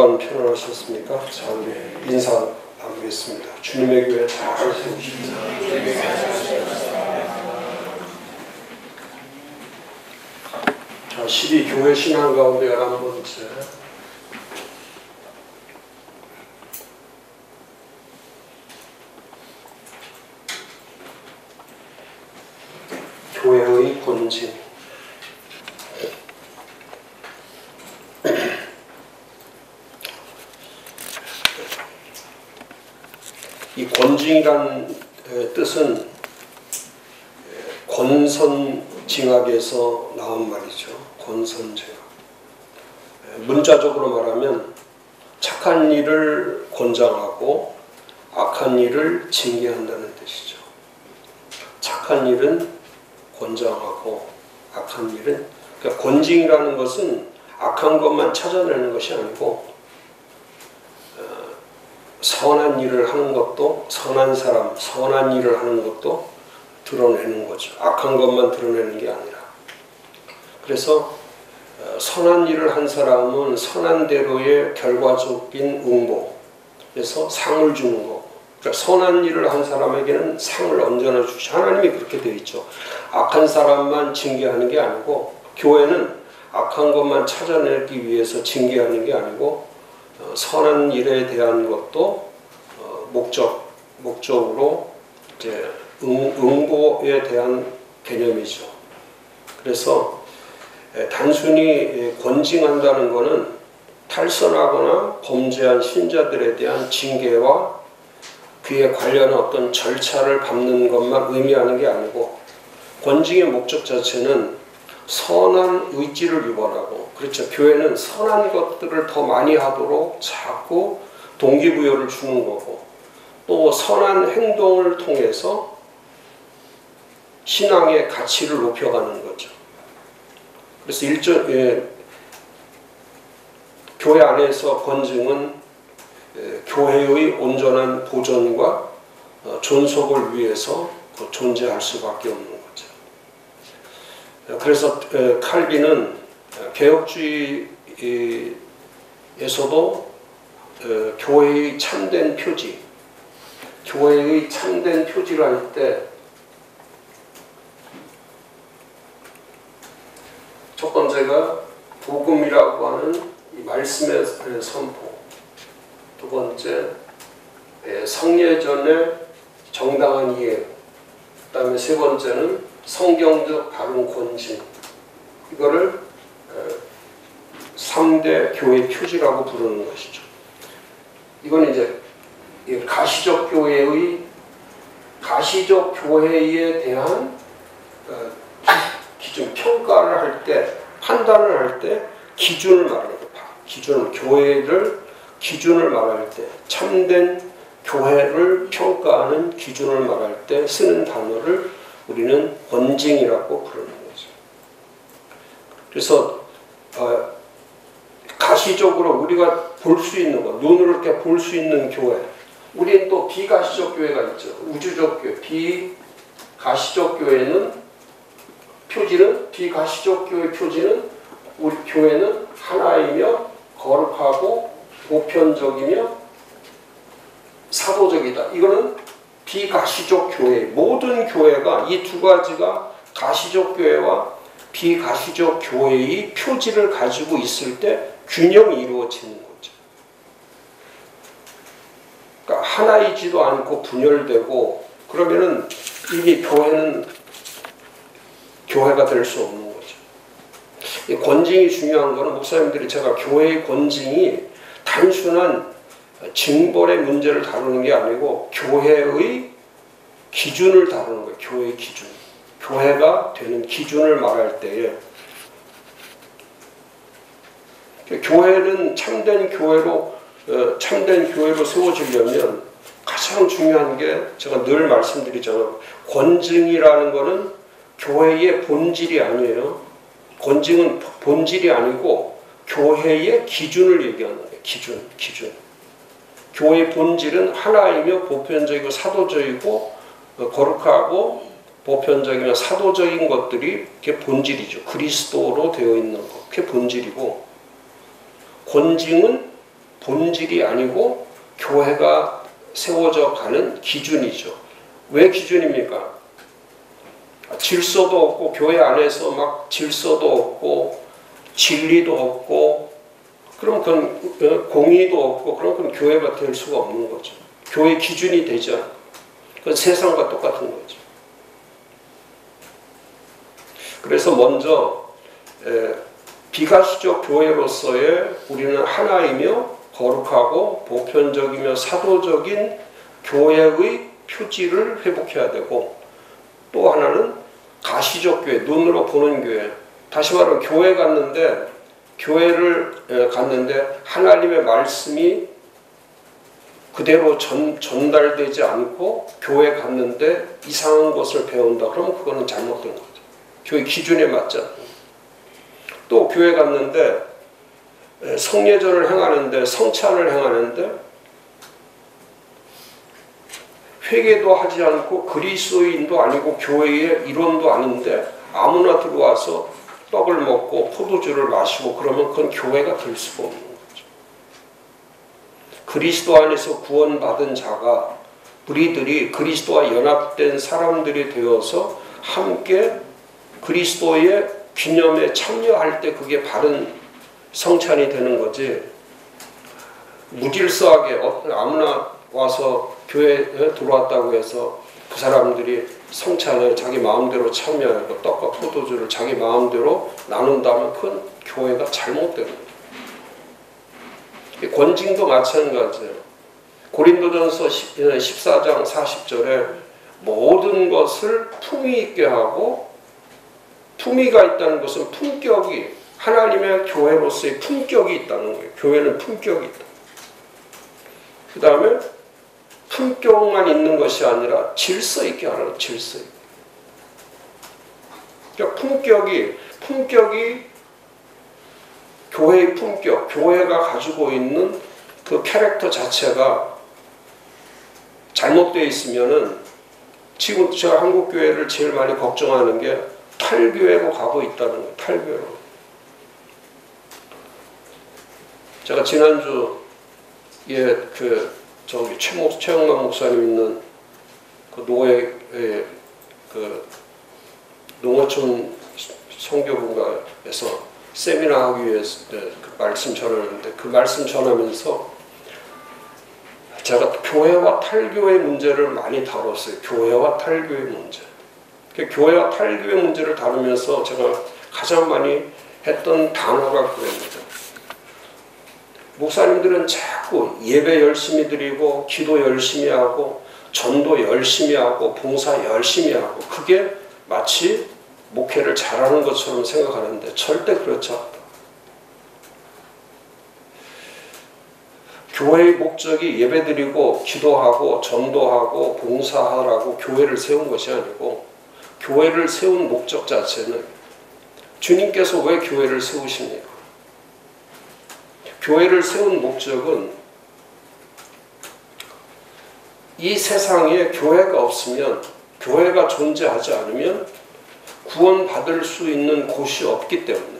주간 편안하셨습니까? 자, 우리 인사 나누겠습니다. 주님의 교회 잘 세우십니다. 자, 12교회 신앙 가운데 11번째. 교회의 권징. 이 권징이란 뜻은 권선징악에서 나온 말이죠. 권선징악. 문자적으로 말하면 착한 일을 권장하고 악한 일을 징계한다는 뜻이죠. 착한 일은 권장하고 악한 일은, 그러니까 권징이라는 것은 악한 것만 찾아내는 것이 아니고 선한 일을 하는 것도, 선한 사람, 선한 일을 하는 것도 드러내는 거죠. 악한 것만 드러내는 게 아니라. 그래서 선한 일을 한 사람은 선한 대로의 결과적인 응보에서 상을 주는 거고, 그러니까 선한 일을 한 사람에게는 상을 언제나 주시죠. 하나님이 그렇게 되어 있죠. 악한 사람만 징계하는 게 아니고, 교회는 악한 것만 찾아내기 위해서 징계하는 게 아니고 선한 일에 대한 것도 목적으로 이제 응보에 대한 개념이죠. 그래서 단순히 권징한다는 것은 탈선하거나 범죄한 신자들에 대한 징계와 그에 관련한 어떤 절차를 밟는 것만 의미하는 게 아니고, 권징의 목적 자체는 선한 의지를 유발하고, 그렇죠. 교회는 선한 것들을 더 많이 하도록 자꾸 동기부여를 주는 거고, 또 선한 행동을 통해서 신앙의 가치를 높여가는 거죠. 그래서 교회 안에서 권징은 교회의 온전한 보존과 존속을 위해서 존재할 수밖에 없는 거죠. 그래서 칼빈은 개혁주의에서도 교회의 참된 표지를 할 때 첫 번째가 복음이라고 하는 이 말씀의 선포, 두 번째 성례전의 정당한 이해, 그 다음에 세 번째는 성경적 바른 권징, 이거를 3대 교회 표지라고 부르는 것이죠. 이건 이제 가시적 교회에 대한 기준, 평가를 할 때, 판단을 할 때 기준을 말하는 거예요. 기준을 말할 때, 참된 교회를 평가하는 기준을 말할 때 쓰는 단어를 우리는 권징이라고 부르는 거죠. 그래서 가시적으로 우리가 볼 수 있는 것, 눈으로 이렇게 볼 수 있는 교회, 우리는 또 비가시적 교회가 있죠. 우주적 교회, 비가시적 교회는 비가시적 교회 표지는 우리 교회는 하나이며 거룩하고 보편적이며 사도적이다. 이거는 비가시적 교회, 모든 교회가 이 두 가지가 가시적 교회와 비가시적 교회의 표지를 가지고 있을 때 균형이 이루어지는 거죠. 그러니까 하나이지도 않고 분열되고 그러면은 이미 교회가 될 수 없는 거죠. 이 권징이 중요한 거는, 목사님들이 제가 교회의 권징이 단순한 징벌의 문제를 다루는 게 아니고 교회의 기준을 다루는 거예요. 교회의 기준. 교회가 되는 기준을 말할 때에 교회는 참된 교회로 세워지려면 가장 중요한 게, 제가 늘 말씀드리잖아요. 권징이라는 거는 교회의 본질이 아니에요. 권징은 본질이 아니고 교회의 기준을 얘기하는 거예요. 기준. 교회의 본질은 하나이며 보편적이고 사도적이고 거룩하고 보편적이며 사도적인 것들이 그게 본질이죠. 그리스도로 되어 있는 것, 그게 본질이고, 권징은 본질이 아니고 교회가 세워져 가는 기준이죠. 왜 기준입니까? 질서도 없고 교회 안에서 막 질서도 없고 진리도 없고 그럼 그건 공의도 없고 그럼 그건 교회가 될 수가 없는 거죠. 교회 기준이 되지 않고 그건 세상과 똑같은 거죠. 그래서 먼저 비가시적 교회로서의 우리는 하나이며 거룩하고 보편적이며 사도적인 교회의 표지를 회복해야 되고 또 하나는 가시적 교회, 눈으로 보는 교회. 다시 말하면 교회를 갔는데 하나님의 말씀이 그대로 전달되지 않고 교회 갔는데 이상한 것을 배운다. 그러면 그거는 잘못된 거죠. 교회 기준에 맞지 않는 거죠. 또 교회 갔는데 성례절을 행하는데 성찬을 행하는데 회개도 하지 않고 그리스도인도 아니고 교회의 일원도 아닌데 아무나 들어와서 떡을 먹고 포도주를 마시고 그러면 그건 교회가 될 수가 없는 거죠. 그리스도 안에서 구원받은 자가 우리들이 그리스도와 연합된 사람들이 되어서 함께 그리스도의 기념에 참여할 때 그게 바른 성찬이 되는 거지. 무질서하게 아무나 와서 교회에 들어왔다고 해서 그 사람들이 성찬에 자기 마음대로 참여하고 떡과 포도주를 자기 마음대로 나눈다면 그건 교회가 잘못된 거예요. 권징도 마찬가지예요. 고린도전서 14장 40절에 모든 것을 품위 있게 하고 품위가 있다는 것은 품격이 하나님의 교회로서의 품격이 있다는 거예요. 교회는 품격이 있다. 그 다음에 품격만 있는 것이 아니라 질서 있게 하라는 질서 있게. 그러니까 품격이 교회의 품격, 교회가 가지고 있는 그 캐릭터 자체가 잘못되어 있으면은 지금 제가 한국 교회를 제일 많이 걱정하는 게 탈교회로 가고 있다는 거예요. 탈교회로. 제가 지난주에 최영만 목사님 있는 그 노예의 그 농어촌 선교분과에서 세미나 하기 위해서 그 말씀 전하는데 그 말씀 전하면서 제가 교회와 탈교의 문제를 많이 다뤘어요. 교회와 탈교의 문제. 교회와 탈교의 문제를 다루면서 제가 가장 많이 했던 단어가 그겁니다. 목사님들은 자꾸 예배 열심히 드리고 기도 열심히 하고 전도 열심히 하고 봉사 열심히 하고 그게 마치 목회를 잘하는 것처럼 생각하는데 절대 그렇지 않다. 교회의 목적이 예배드리고 기도하고 전도하고 봉사하라고 교회를 세운 것이 아니고 교회를 세운 목적 자체는 주님께서 왜 교회를 세우십니까? 교회를 세운 목적은 이 세상에 교회가 없으면 교회가 존재하지 않으면 구원받을 수 있는 곳이 없기 때문에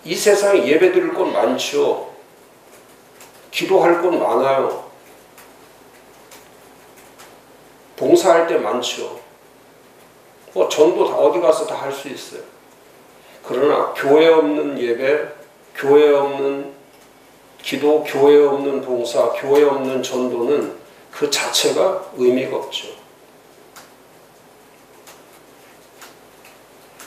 이 세상에 예배드릴 곳 많죠. 기도할 곳 많아요. 봉사할 때 많죠. 전도 다 어디 가서 다 할 수 있어요. 그러나 교회 없는 예배, 교회 없는 기도, 교회 없는 봉사, 교회 없는 전도는 그 자체가 의미가 없죠.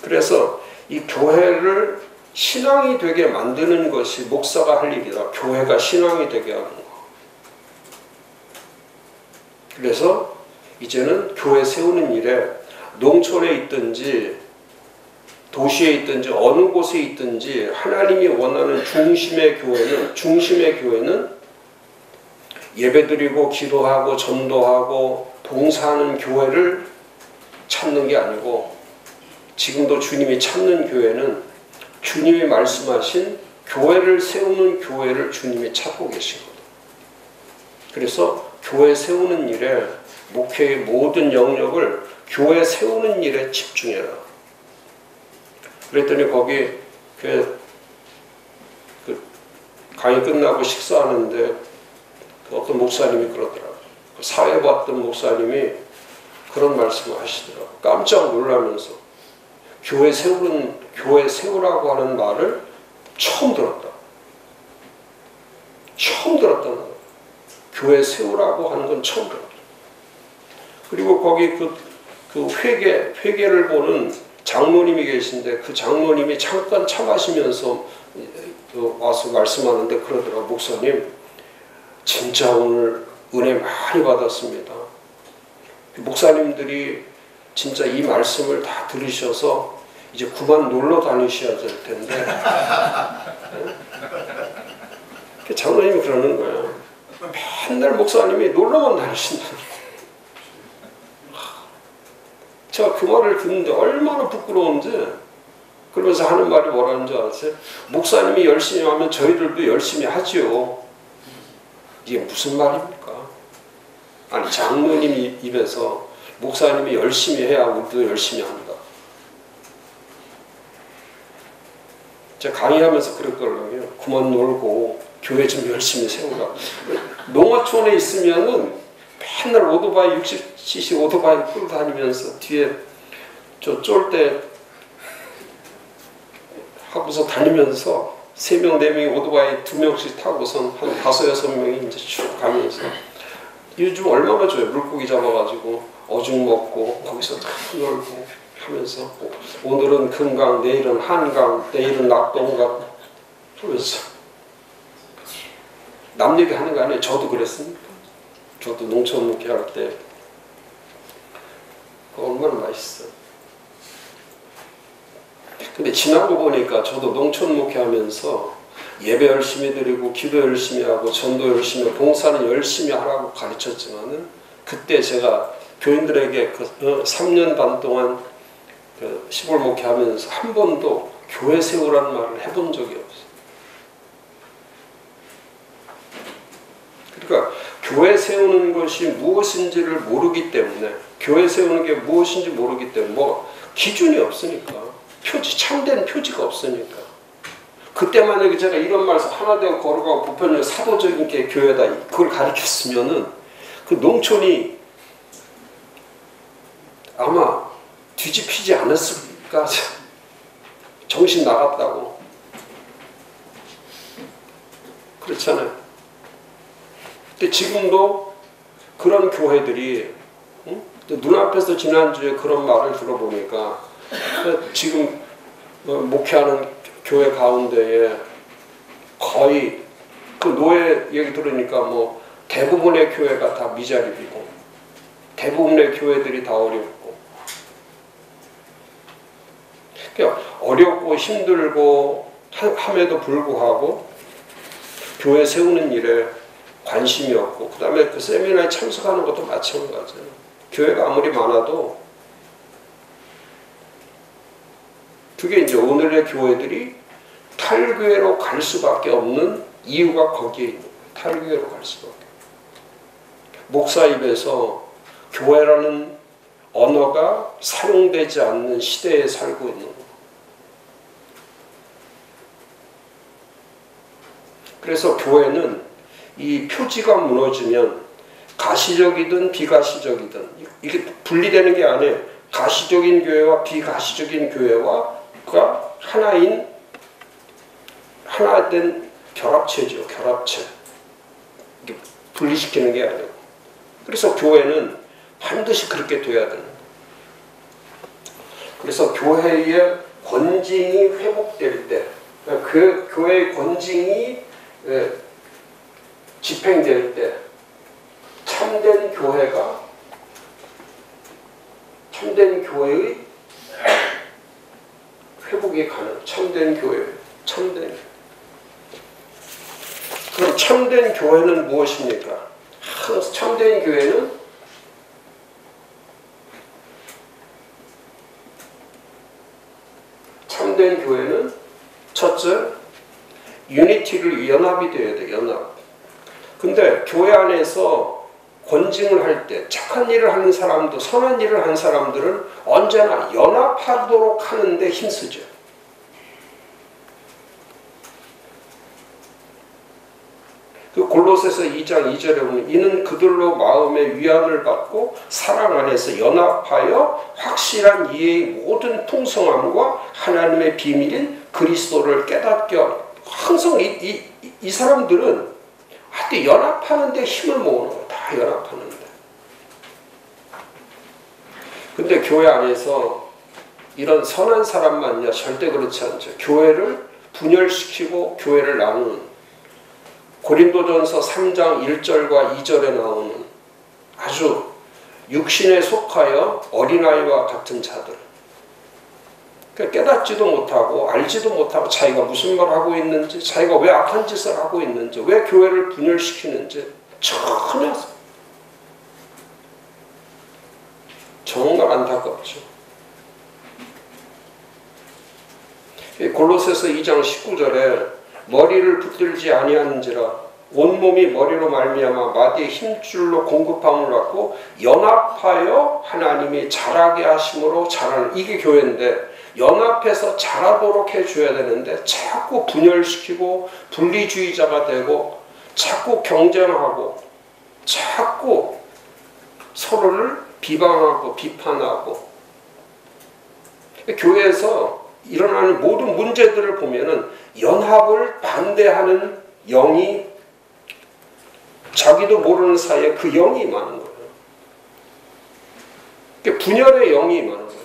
그래서 이 교회를 신앙이 되게 만드는 것이 목사가 할 일이다. 교회가 신앙이 되게 하는 거. 그래서 이제는 교회 세우는 일에 농촌에 있든지 도시에 있든지 어느 곳에 있든지 하나님이 원하는 중심의 교회는 예배드리고 기도하고 전도하고 봉사하는 교회를 찾는 게 아니고 지금도 주님이 찾는 교회는 주님이 말씀하신 교회를 세우는 교회를 주님이 찾고 계시거든요. 그래서 교회 세우는 일에 목회의 모든 영역을 교회 세우는 일에 집중해라. 그랬더니 거기 강의 끝나고 식사하는데 어떤 목사님이 그러더라고요. 사회 봤던 목사님이 그런 말씀을 하시더라고요. 깜짝 놀라면서 교회 세우라고 하는 말을 처음 들었다. 처음 들었다는 거예요. 교회 세우라고 하는 건 처음 들었다. 그리고 거기 그 회개를 보는 장로님이 계신데 그 장로님이 잠깐 차 마시면서 와서 말씀하는데 그러더라고요. 목사님, 진짜 오늘 은혜 많이 받았습니다. 목사님들이 진짜 이 말씀을 다 들으셔서 이제 그만 놀러 다니셔야 될 텐데. 장로님이 그러는 거예요. 맨날 목사님이 놀러만 다니신다. 제가 그 말을 듣는데 얼마나 부끄러운지. 그러면서 하는 말이 뭐라는 줄 아세요? 목사님이 열심히 하면 저희들도 열심히 하지요. 이게 무슨 말입니까? 아니, 장로님 입에서 목사님이 열심히 해야 우리도 열심히 한다. 제가 강의하면서 그랬거든요. 그만 놀고 교회 좀 열심히 세우라. 농어촌에 있으면은 맨날 오토바이 60cc 오토바이 끌고 다니면서 뒤에 저 쫄 때 하고서 다니면서 3명, 4명이 오토바이 2명씩 타고선 한 5, 6명이 이제 쭉 가면서 요즘 얼마나 좋아요. 물고기 잡아가지고 어죽 먹고 거기서 놀고 하면서 오늘은 금강, 내일은 한강, 내일은 낙동강 하면서 남 얘기하는 거 아니에요. 저도 그랬습니다. 저도 농촌 목회할 때 얼마나 맛있어요. 근데 지나고 보니까 저도 농촌 목회하면서 예배 열심히 드리고 기도 열심히 하고 전도 열심히 하고 봉사는 열심히 하라고 가르쳤지만은 그때 제가 교인들에게 그 3년 반 동안 그 시골 목회하면서 한 번도 교회 세우라는 말을 해본 적이 없어요. 그러니까 교회 세우는 것이 무엇인지를 모르기 때문에, 교회 세우는 게 무엇인지 모르기 때문에 뭐 기준이 없으니까, 표지, 참된 표지가 없으니까. 그때 만약에 제가 이런 말씀 하나 되고 걸어가고 보편적 사도적인 게 교회다 그걸 가르쳤으면은 그 농촌이 아마 뒤집히지 않았을까. 정신 나갔다고. 그렇잖아요. 근데 지금도 그런 교회들이 눈앞에서 지난주에 그런 말을 들어보니까 지금 목회하는 교회 가운데에 거의 그 노예 얘기 들으니까 뭐 대부분의 교회가 다 미자립이고 대부분의 교회들이 다 어렵고, 그러니까 어렵고 힘들고 함에도 불구하고 교회 세우는 일에 관심이 없고, 그 다음에 그 세미나에 참석하는 것도 마찬가지예요. 교회가 아무리 많아도 그게 이제 오늘의 교회들이 탈교회로 갈 수밖에 없는 이유가 거기에 있는 거예요. 탈교회로 갈 수밖에. 목사 입에서 교회라는 언어가 사용되지 않는 시대에 살고 있는 거예요. 그래서 교회는 이 표지가 무너지면 가시적이든 비가시적이든 이게 분리되는 게 아니에요. 가시적인 교회와 비가시적인 교회가 하나된 결합체죠. 결합체. 분리시키는 게 아니에요. 그래서 교회는 반드시 그렇게 돼야 되는 거예요. 그래서 교회의 권징이 회복될 때, 그 교회의 권징이 집행될 때 참된 교회의 회복이 가능. 참된 교회, 그럼 참된 교회는 무엇입니까? 참된 교회는 첫째, 유니티를 연합이 되어야 돼. 연합. 근데 교회 안에서 권징을 할 때 착한 일을 하는 사람도 선한 일을 하는 사람들은 언제나 연합하도록 하는데 힘쓰죠. 그 골로새서 2장 2절에 보면 이는 그들로 마음의 위안을 받고 사랑 안에서 연합하여 확실한 이해의 모든 풍성함과 하나님의 비밀인 그리스도를 깨닫게 하고, 항상 이 사람들은 하여튼 연합하는 데 힘을 모으는 거예요. 다 연합하는데. 근데 교회 안에서 이런 선한 사람만요, 절대 그렇지 않죠. 교회를 분열시키고 교회를 나누는, 고린도전서 3장 1절과 2절에 나오는 아주 육신에 속하여 어린아이와 같은 자들, 깨닫지도 못하고 알지도 못하고 자기가 무슨 말을 하고 있는지, 자기가 왜 악한 짓을 하고 있는지, 왜 교회를 분열시키는지 전혀, 정말 안타깝죠. 골로새서 2장 19절에 머리를 붙들지 아니하는지라 온몸이 머리로 말미암아 마디의 힘줄로 공급함을 받고 연합하여 하나님이 자라게 하심으로 자라는, 이게 교회인데 연합해서 자라도록 해줘야 되는데 자꾸 분열시키고 분리주의자가 되고 자꾸 경쟁하고 자꾸 서로를 비방하고 비판하고, 교회에서 일어나는 모든 문제들을 보면은 연합을 반대하는 영이, 자기도 모르는 사이에 그 영이 임하는 거예요. 분열의 영이 임하는 거예요.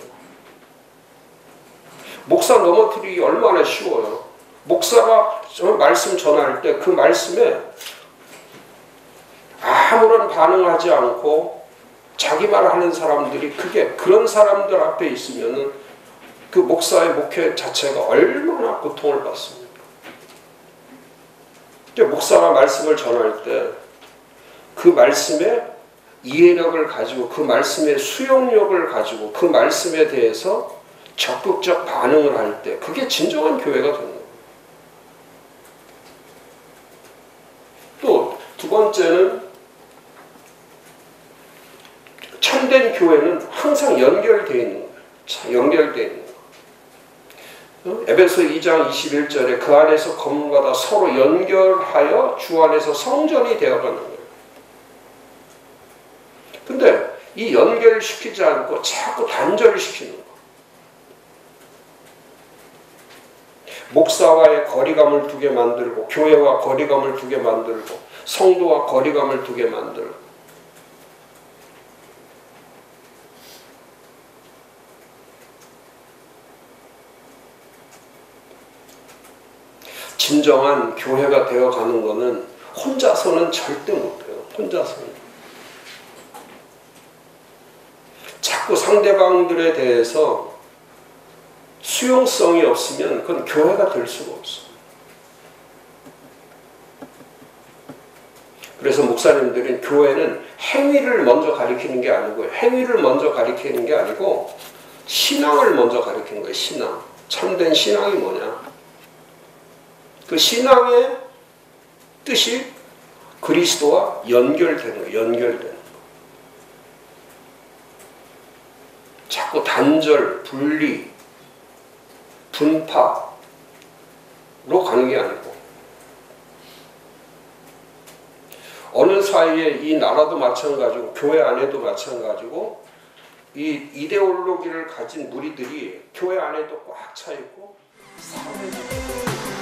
목사 넘어뜨리기 얼마나 쉬워요. 목사가 말씀 전할 때 그 말씀에 아무런 반응하지 않고 자기 말 하는 사람들이, 그런 사람들 앞에 있으면은 그 목사의 목회 자체가 얼마나 고통을 받습니까? 목사가 말씀을 전할 때 그 말씀의 이해력을 가지고, 그 말씀의 수용력을 가지고, 그 말씀에 대해서 적극적 반응을 할 때 그게 진정한 교회가 되는 거예요. 또 두 번째는, 참된 교회는 항상 연결되어 있는 거예요. 연결되어 있는 거예요. 에베소 2장 21절에 그 안에서 거문과 서로 연결하여 주 안에서 성전이 되어가는 거예요. 근데 이 연결시키지 않고 자꾸 단절시키는 거예요. 목사와의 거리감을 두게 만들고, 교회와 거리감을 두게 만들고, 성도와 거리감을 두게 만들고, 진정한 교회가 되어가는 것은 혼자서는 절대 못해요. 혼자서는. 자꾸 상대방들에 대해서 수용성이 없으면 그건 교회가 될 수가 없어요. 그래서 목사님들은 교회는 행위를 먼저 가리키는 게 아니고, 행위를 먼저 가리키는 게 아니고 신앙을 먼저 가리키는 거예요. 신앙. 참된 신앙이 뭐냐? 그 신앙의 뜻이 그리스도와 연결되는 거예요. 연결되는 거예요. 자꾸 단절, 분리, 분파로 가는 게 아니고, 어느 사이에 이 나라도 마찬가지고 교회 안에도 마찬가지고, 이 이데올로기를 가진 무리들이 교회 안에도 꽉 차 있고 사회도